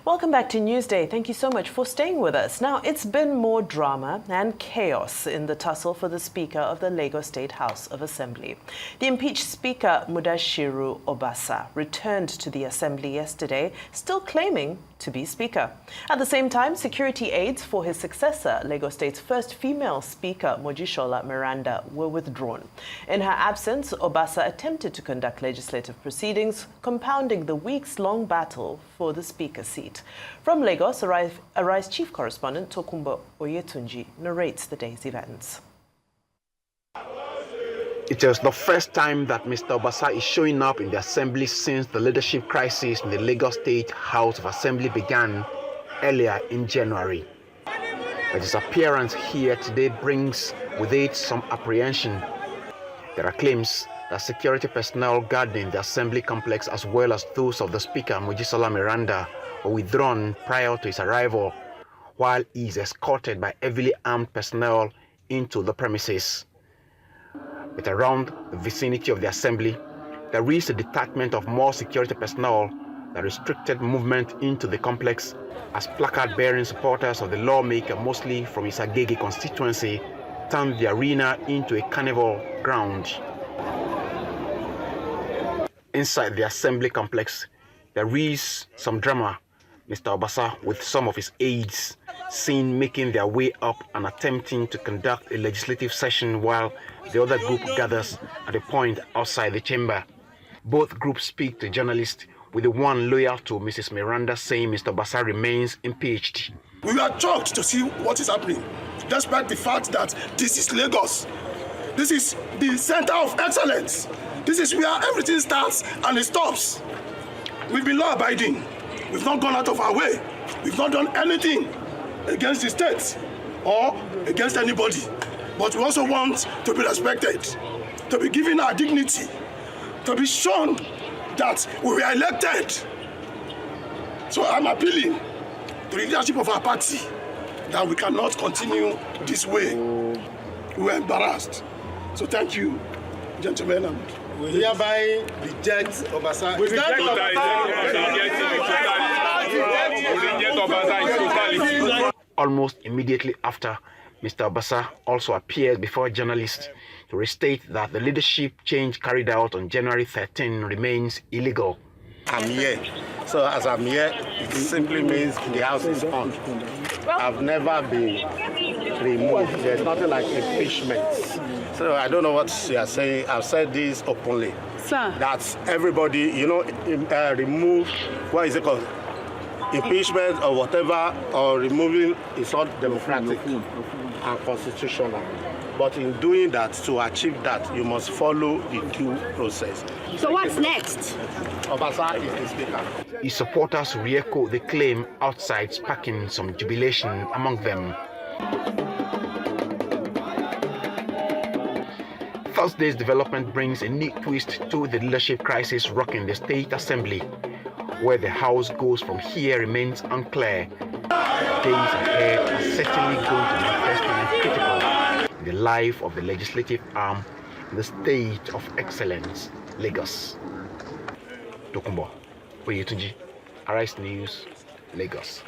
Welcome back to Newsday. Thank you so much for staying with us. Now, it's been more drama and chaos in the tussle for the Speaker of the Lagos State House of Assembly. The impeached Speaker, Mudashiru Obasa, returned to the Assembly yesterday, still claiming to be Speaker. At the same time, security aids for his successor, Lagos State's first female Speaker, Mojisola Meranda, were withdrawn. In her absence, Obasa attempted to conduct legislative proceedings, compounding the weeks-long battle for the Speaker seat. From Lagos, Arise Chief Correspondent Tokunbo Oyetunji narrates the day's events. It is the first time that Mr. Obasa is showing up in the Assembly since the leadership crisis in the Lagos State House of Assembly began earlier in January. But his appearance here today brings with it some apprehension. There are claims that security personnel guarding the Assembly complex as well as those of the Speaker, Mojisola Meranda, were withdrawn prior to his arrival, while he is escorted by heavily armed personnel into the premises. But around the vicinity of the Assembly, there is a detachment of more security personnel that restricted movement into the complex as placard-bearing supporters of the lawmaker, mostly from his Agege constituency, turned the arena into a carnival ground. Inside the Assembly complex, there is some drama. Mr. Obasa, with some of his aides, seen making their way up and attempting to conduct a legislative session while the other group gathers at a point outside the chamber. Both groups speak to journalists, with the one loyal to Mrs. Meranda saying Mr. Obasa remains impeached. We are shocked to see what is happening, despite the fact that this is Lagos. This is the center of excellence. This is where everything starts and it stops. We've been law-abiding. We've not gone out of our way. We've not done anything against the state or against anybody. But we also want to be respected, to be given our dignity, to be shown that we were elected. So I'm appealing to the leadership of our party that we cannot continue this way. We were embarrassed. So thank you, gentlemen. We hereby reject Obasa. We reject Obasa. Almost immediately after, Mr. Obasa also appeared before journalists to restate that the leadership change carried out on January 13 remains illegal. I'm here. So as I'm here, it simply means the house is on. I've never been removed. There's nothing like impeachment. So I don't know what you are saying. I've said this openly. Sir. That everybody, remove, what is it called? Impeachment or whatever, or removing is not democratic and constitutional. But in doing that, to achieve that, you must follow the due process. So what's next? Obasa is the speaker. His supporters re-echo the claim outside, sparking some jubilation among them. Thursday's development brings a neat twist to the leadership crisis rocking the State Assembly. Where the House goes from here remains unclear. Days ahead are certainly going to be interesting and critical in the life of the legislative arm in the state of excellence, Lagos. Tokunbo Oyetunji, Arise News, Lagos.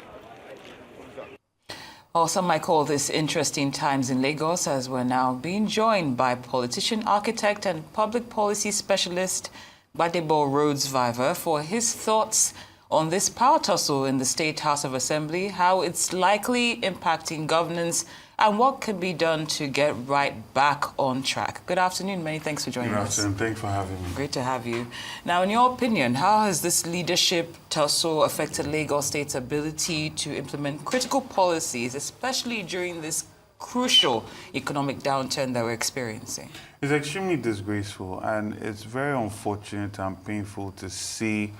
Well, some might call this interesting times in Lagos, as we're now being joined by politician, architect and public policy specialist Gbadebo Rhodes-Vivour for his thoughts on this power tussle in the State House of Assembly, how it's likely impacting governance, and what can be done to get right back on track. Good afternoon. Many thanks for joining us. Good afternoon. Thanks for having me. Great to have you. Now, in your opinion, how has this leadership tussle affected Lagos State's ability to implement critical policies, especially during this crucial economic downturn that we're experiencing? It's extremely disgraceful, and it's very unfortunate and painful to see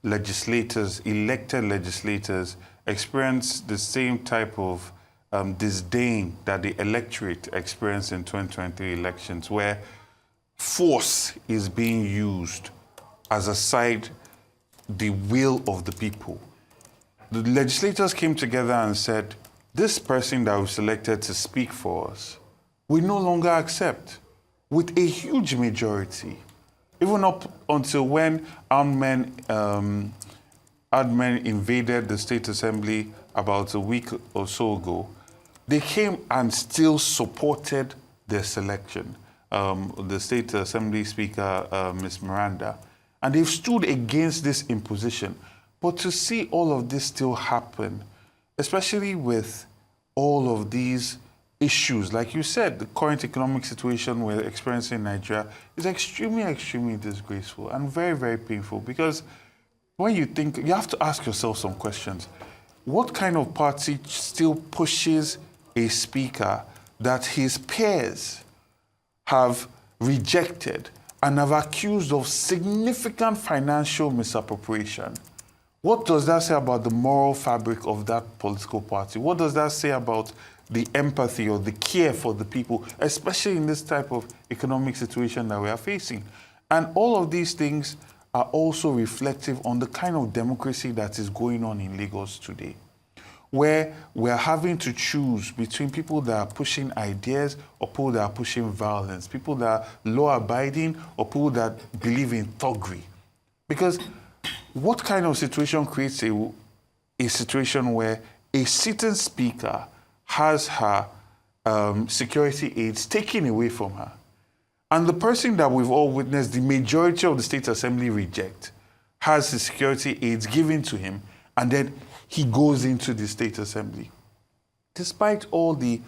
legislators, elected legislators, experience the same type of disdain that the electorate experienced in 2023 elections, where force is being used as aside the will of the people. The legislators came together and said, this person that we've selected to speak for us, we no longer accept, with a huge majority. Even up until when armed men admin invaded the State Assembly about a week or so ago, they came and still supported their selection, the State Assembly Speaker, Ms. Meranda, and they've stood against this imposition. But to see all of this still happen, especially with all of these issues, like you said, the current economic situation we're experiencing in Nigeria is extremely, extremely disgraceful and very, very painful, because when you think, you have to ask yourself some questions. What kind of party still pushes a speaker that his peers have rejected and have accused of significant financial misappropriation? What does that say about the moral fabric of that political party? What does that say about the empathy or the care for the people, especially in this type of economic situation that we are facing? And all of these things are also reflective on the kind of democracy that is going on in Lagos today, where we're having to choose between people that are pushing ideas or people that are pushing violence, people that are law-abiding or people that believe in thuggery. Because what kind of situation creates a situation where a sitting speaker has her security aids taken away from her, and the person that we've all witnessed the majority of the State Assembly reject has his security aids given to him, and then he goes into the State Assembly? Despite all the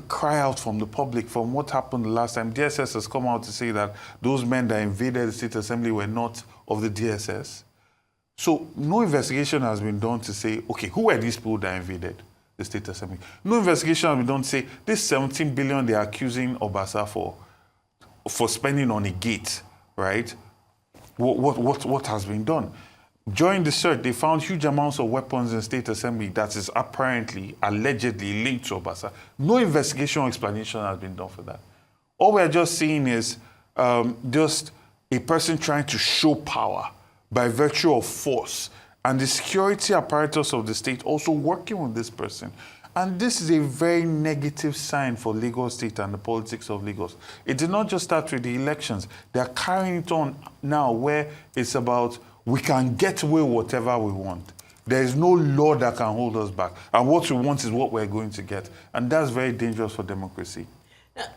cry out from the public from what happened the last time, DSS has come out to say that those men that invaded the State Assembly were not of the DSS. So no investigation has been done to say, okay, who were these people that invaded the State Assembly? No investigation has been done to say, this 17 billion they are accusing Obasa for spending on a gate, right? What has been done? During the search, they found huge amounts of weapons in the State Assembly that is apparently, allegedly linked to Obasa. No investigation or explanation has been done for that. All we're just seeing is just a person trying to show power by virtue of force, and the security apparatus of the state also working with this person. And this is a very negative sign for Lagos State and the politics of Lagos. It did not just start with the elections. They are carrying it on now, where it's about we can get away whatever we want. There is no law that can hold us back. And what we want is what we're going to get. And that's very dangerous for democracy.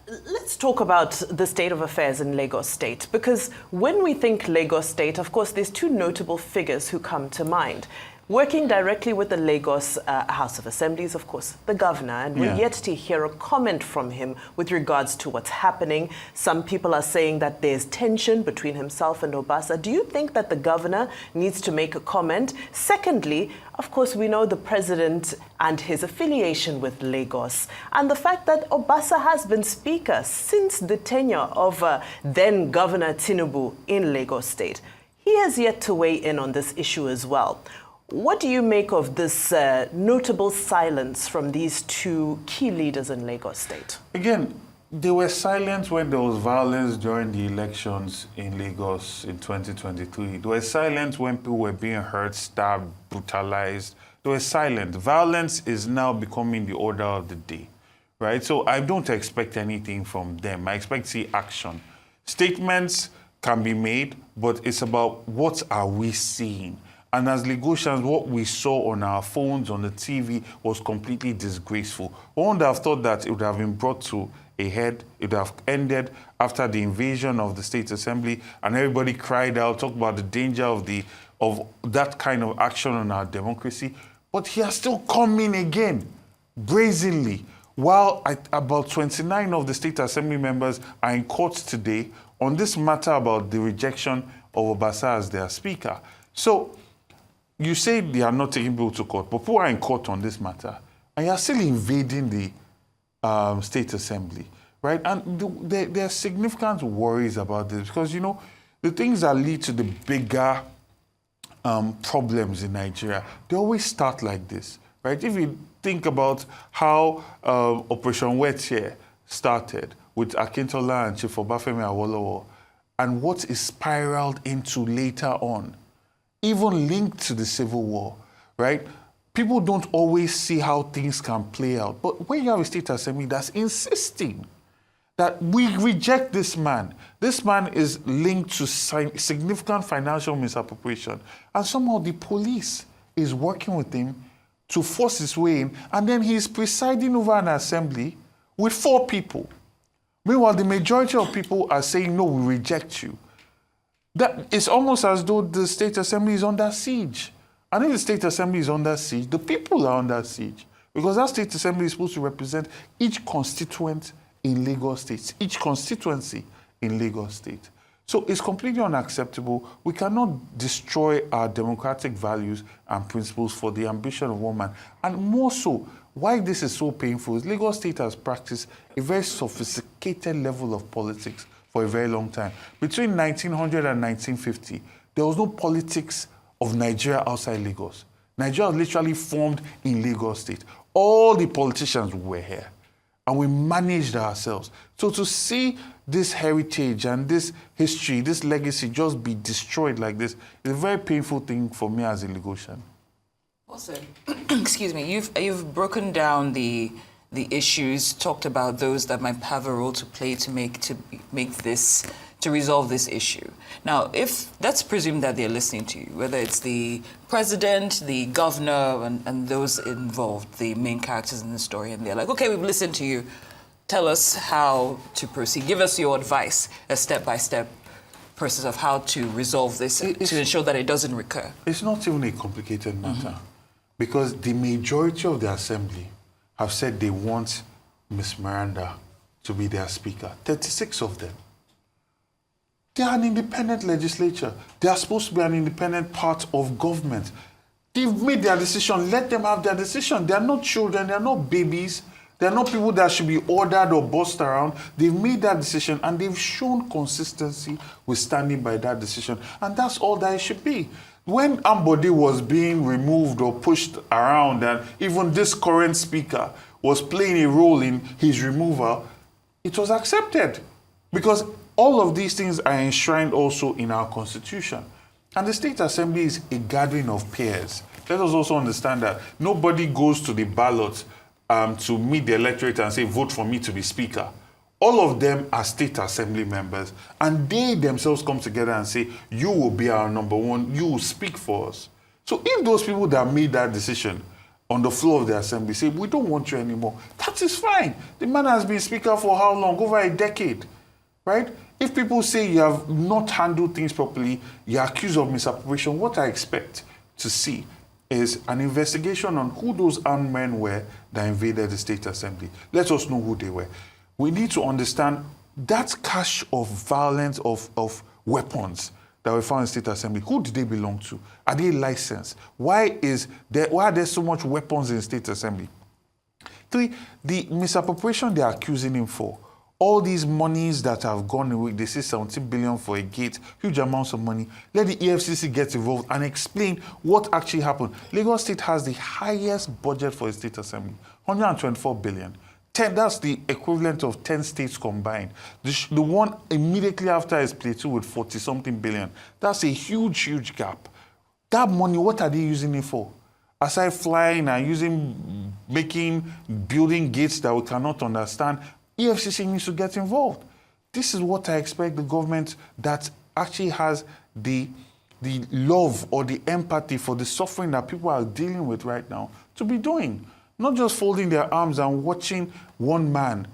Let's talk about the state of affairs in Lagos State, because when we think Lagos State, of course, there's two notable figures who come to mind. Working directly with the Lagos House of Assemblies, of course, the governor, and we're yet to hear a comment from him with regards to what's happening. Some people are saying that there's tension between himself and Obasa. Do you think that the governor needs to make a comment? Secondly, of course, we know the president and his affiliation with Lagos, and the fact that Obasa has been speaker since the tenure of then Governor Tinubu in Lagos State. He has yet to weigh in on this issue as well. What do you make of this notable silence from these two key leaders in Lagos State? Again, they were silent when there was violence during the elections in Lagos in 2023. They were silent when people were being hurt, stabbed, brutalized. They were silent. Violence is now becoming the order of the day, right? So I don't expect anything from them. I expect to see action. Statements can be made, but it's about what are we seeing? And as Lagosians, what we saw on our phones, on the TV, was completely disgraceful. One would have thought that it would have been brought to a head, it would have ended after the invasion of the State Assembly, and everybody cried out, talked about the danger of that kind of action on our democracy. But he has still come in again, brazenly, while about 29 of the State Assembly members are in court today on this matter about the rejection of Obasa as their speaker. So, you say they are not taking people to court, but people are in court on this matter, and you are still invading the State Assembly, right? And there are significant worries about this because, you know, the things that lead to the bigger problems in Nigeria, they always start like this, right? If you think about how Operation Wetye started with Akintola and Chief Obafemi Awolowo, and what is spiraled into later on, even linked to the Civil War, right? People don't always see how things can play out. But when you have a State Assembly that's insisting that we reject this man. This man is linked to significant financial misappropriation. And somehow the police is working with him to force his way in. And then he is presiding over an assembly with 4 people. Meanwhile, the majority of people are saying, no, we reject you. That it's almost as though the State Assembly is under siege. And if the State Assembly is under siege, the people are under siege. Because that State Assembly is supposed to represent each constituent in Lagos State, each constituency in Lagos State. So it's completely unacceptable. We cannot destroy our democratic values and principles for the ambition of one man. And more so, why this is so painful is Lagos State has practiced a very sophisticated level of politics for a very long time. Between 1900 and 1950, there was no politics of Nigeria outside Lagos. Nigeria was literally formed in Lagos State. All the politicians were here, and we managed ourselves. So to see this heritage and this history, this legacy just be destroyed like this is a very painful thing for me as a Lagosian. Also, excuse me, you've broken down the issues, talked about those that might have a role to play to resolve this issue. Now, let's presume that they're listening to you, whether it's the president, the governor, and those involved, the main characters in the story, and they're like, okay, we've listened to you. Tell us how to proceed. Give us your advice, a step-by-step process of how to resolve this to ensure that it doesn't recur. It's not even a complicated matter, because the majority of the assembly have said they want Ms. Meranda to be their speaker. 36 of them. They are an independent legislature. They are supposed to be an independent part of government. They've made their decision. Let them have their decision. They are not children. They are not babies. They are not people that should be ordered or bossed around. They've made that decision, and they've shown consistency with standing by that decision. And that's all that it should be. When Ambode was being removed or pushed around, and even this current speaker was playing a role in his removal, it was accepted, because all of these things are enshrined also in our constitution. And the State Assembly is a gathering of peers. Let us also understand that nobody goes to the ballot to meet the electorate and say, vote for me to be speaker. All of them are State Assembly members, and they themselves come together and say, you will be our number one, you will speak for us. So if those people that made that decision on the floor of the assembly say, we don't want you anymore, that is fine. The man has been speaker for how long? Over a decade, right? If people say you have not handled things properly, you're accused of misappropriation, what I expect to see is an investigation on who those armed men were that invaded the State Assembly. Let us know who they were. We need to understand that cache of violence, of weapons that were found in State Assembly. Who did they belong to? Are they licensed? Why are there so much weapons in State Assembly? 3, the misappropriation they are accusing him for. All these monies that have gone away, they say 17 billion for a gate, huge amounts of money. Let the EFCC get involved and explain what actually happened. Lagos State has the highest budget for a State Assembly, 124 billion. That's the equivalent of 10 states combined. The one immediately after is Plateau with 40-something billion. That's a huge, huge gap. That money, what are they using it for? Aside flying and building gates that we cannot understand, EFCC needs to get involved. This is what I expect the government that actually has the love or the empathy for the suffering that people are dealing with right now to be doing. Not just folding their arms and watching one man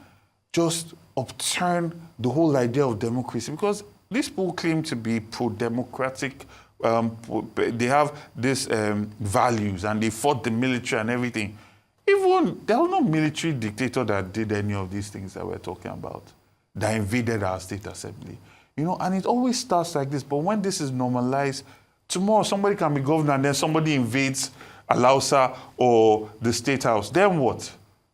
just upturn the whole idea of democracy. Because these people claim to be pro-democratic. They have these values, and they fought the military and everything. Even there was no military dictator that did any of these things that we're talking about, that invaded our State Assembly. And it always starts like this. But when this is normalized, tomorrow somebody can be governor and then somebody invades Alausa or the State House. Then what?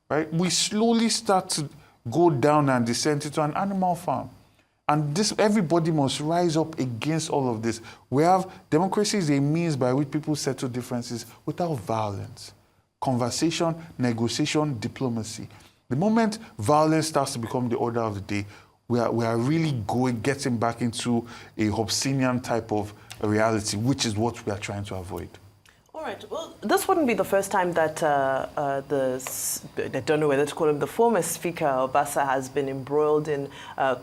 Right? We slowly start to go down and descend into an animal farm. And everybody must rise up against all of this. Democracy is a means by which people settle differences without violence. Conversation, negotiation, diplomacy. The moment violence starts to become the order of the day, we are really getting back into a Hobbesian type of reality, which is what we are trying to avoid. All right. Well, this wouldn't be the first time that I don't know whether to call him the former Speaker, Obasa, has been embroiled in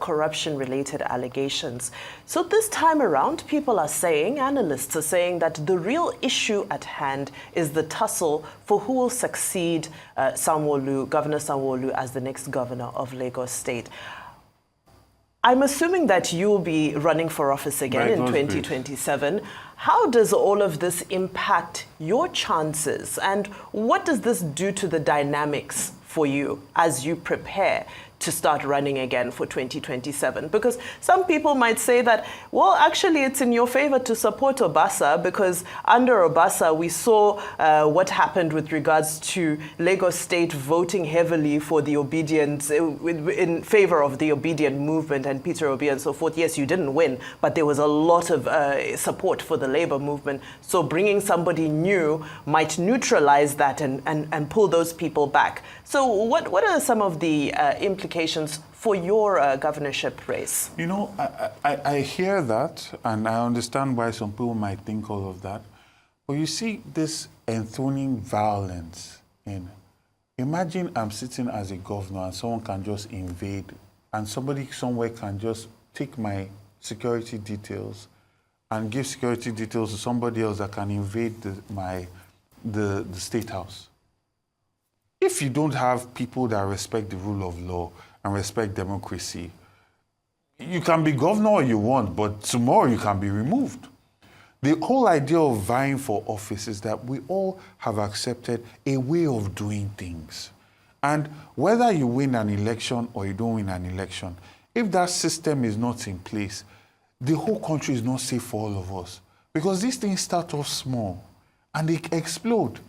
corruption-related allegations. So this time around, people are saying, analysts are saying, that the real issue at hand is the tussle for who will succeed Governor Sanwo-Olu, as the next governor of Lagos State. I'm assuming that you'll be running for office again in 2027. How does all of this impact your chances? And what does this do to the dynamics for you as you prepare to start running again for 2027? Because some people might say that, well, actually, it's in your favor to support Obasa, because under Obasa, we saw what happened with regards to Lagos State voting heavily for the obedience, in favor of the obedient movement and Peter Obi and so forth. Yes, you didn't win, but there was a lot of support for the labor movement. So bringing somebody new might neutralize that and pull those people back. So what are some of the implications for your governorship race? You know, I hear that, and I understand why some people might think all of that. But you see this enthroning violence in. Imagine I'm sitting as a governor and someone can just invade, and somebody somewhere can just take my security details and give security details to somebody else that can invade the state house. If you don't have people that respect the rule of law and respect democracy, you can be governor all you want, but tomorrow you can be removed. The whole idea of vying for office is that we all have accepted a way of doing things. And whether you win an election or you don't win an election, if that system is not in place, the whole country is not safe for all of us. Because these things start off small and they explode.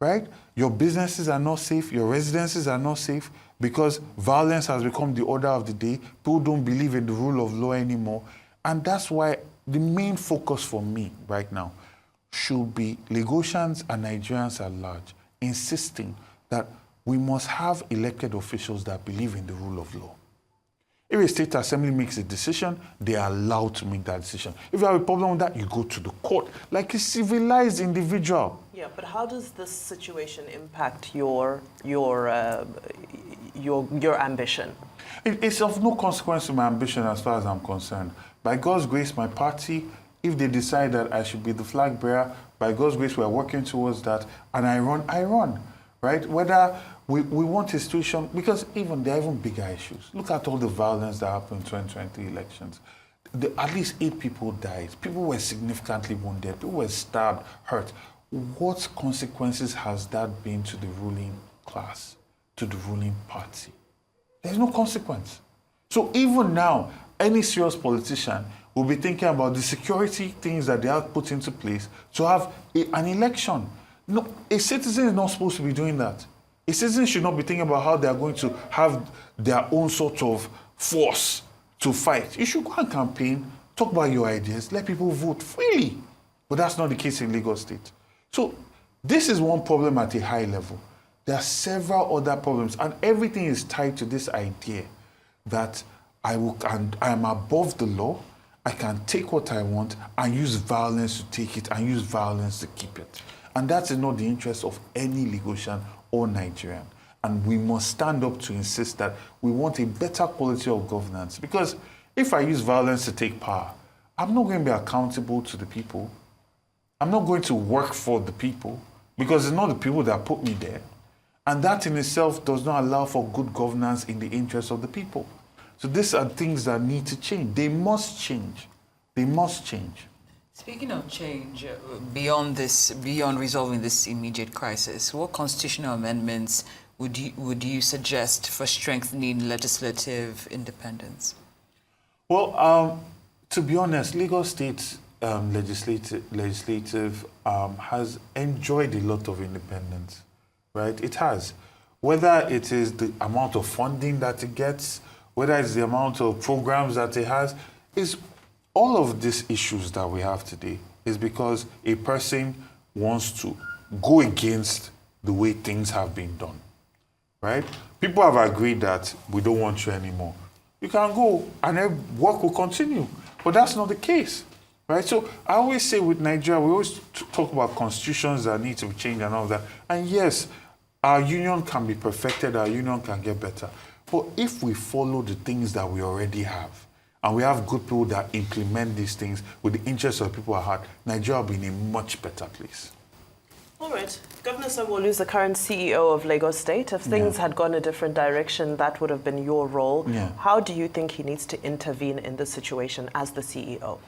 Right? Your businesses are not safe, your residences are not safe because violence has become the order of the day. People don't believe in the rule of law anymore. And that's why the main focus for me right now should be Lagosians and Nigerians at large insisting that we must have elected officials that believe in the rule of law. If a state assembly makes a decision, they are allowed to make that decision. If you have a problem with that, you go to the court, like a civilized individual. Yeah, but how does this situation impact your ambition? It's of no consequence to my ambition as far as I'm concerned. By God's grace, my party, if they decide that I should be the flag bearer, by God's grace, we're working towards that, and I run, right? Whether we want a situation, because there are even bigger issues. Look at all the violence that happened in 2020 elections. At least 8 people died. People were significantly wounded. People were stabbed, hurt. What consequences has that been to the ruling class, to the ruling party? There's no consequence. So even now, any serious politician will be thinking about the security things that they have put into place to have an election. No, a citizen is not supposed to be doing that. A citizen should not be thinking about how they are going to have their own sort of force to fight. You should go and campaign, talk about your ideas, let people vote freely. But that's not the case in Lagos State. So this is one problem at a high level. There are several other problems, and everything is tied to this idea that I am above the law, I can take what I want and use violence to take it and use violence to keep it. And that is not the interest of any Lagosian or Nigerian. And we must stand up to insist that we want a better quality of governance. Because if I use violence to take power, I'm not going to be accountable to the people. I'm not going to work for the people because it's not the people that put me there. And that in itself does not allow for good governance in the interest of the people. So these are things that need to change. They must change. They must change. Speaking of change, beyond resolving this immediate crisis, what constitutional amendments would you suggest for strengthening legislative independence? Well, to be honest, Lagos State legislative has enjoyed a lot of independence, right? It has. Whether it is the amount of funding that it gets, whether it's the amount of programs that it has, is all of these issues that we have today is because a person wants to go against the way things have been done, right? People have agreed that we don't want you anymore. You can go and work will continue, but that's not the case. right? So I always say with Nigeria, we always talk about constitutions that need to be changed and all that. And yes, our union can be perfected, our union can get better. But if we follow the things that we already have, and we have good people that implement these things with the interests of people at heart, Nigeria will be in a much better place. All right. Governor Sanwo-Olu is the current CEO of Lagos State. If things had gone a different direction, that would have been your role. Yeah. How do you think he needs to intervene in this situation as the CEO?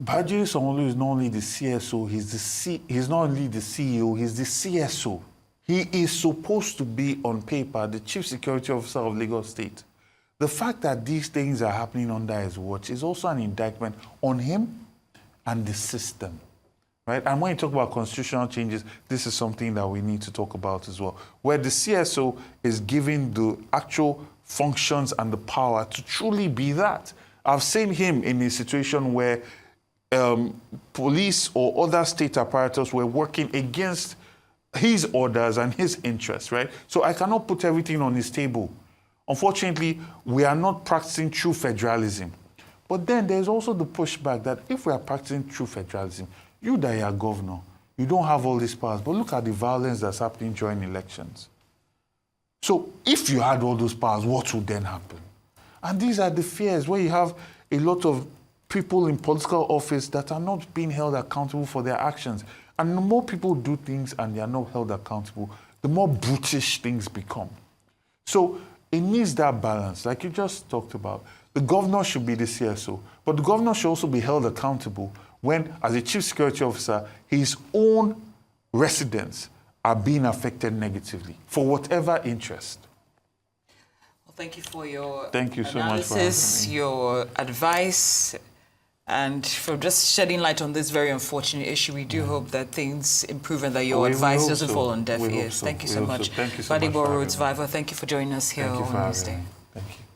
Bajiri Sanwo-Olu is not only the CSO, he's not only the CEO, he's the CSO. He is supposed to be, on paper, the Chief Security Officer of Lagos State. The fact that these things are happening under his watch is also an indictment on him and the system, right? And when you talk about constitutional changes, this is something that we need to talk about as well, where the CSO is given the actual functions and the power to truly be that. I've seen him in a situation where police or other state apparatus were working against his orders and his interests, right? So I cannot put everything on his table. Unfortunately, we are not practicing true federalism. But then there's also the pushback that if we are practicing true federalism, you that are governor, you don't have all these powers, but look at the violence that's happening during elections. So if you had all those powers, what would then happen? And these are the fears where you have a lot of people in political office that are not being held accountable for their actions. And the more people do things and they are not held accountable, the more brutish things become. So it needs that balance, like you just talked about. The governor should be the CSO, but the governor should also be held accountable when, as a chief security officer, his own residents are being affected negatively for whatever interest. Well, thank you for your Thank you so analysis, much for having me. your advice, and for just shedding light on this very unfortunate issue. We do hope that things improve and that your We advice hope doesn't so. fall on deaf We hope ears. so. Thank you We so hope so. much. Thank you so much for having me. Rhodes-Vivour, thank you for joining us here Thank you for on this having day. me. Thank you.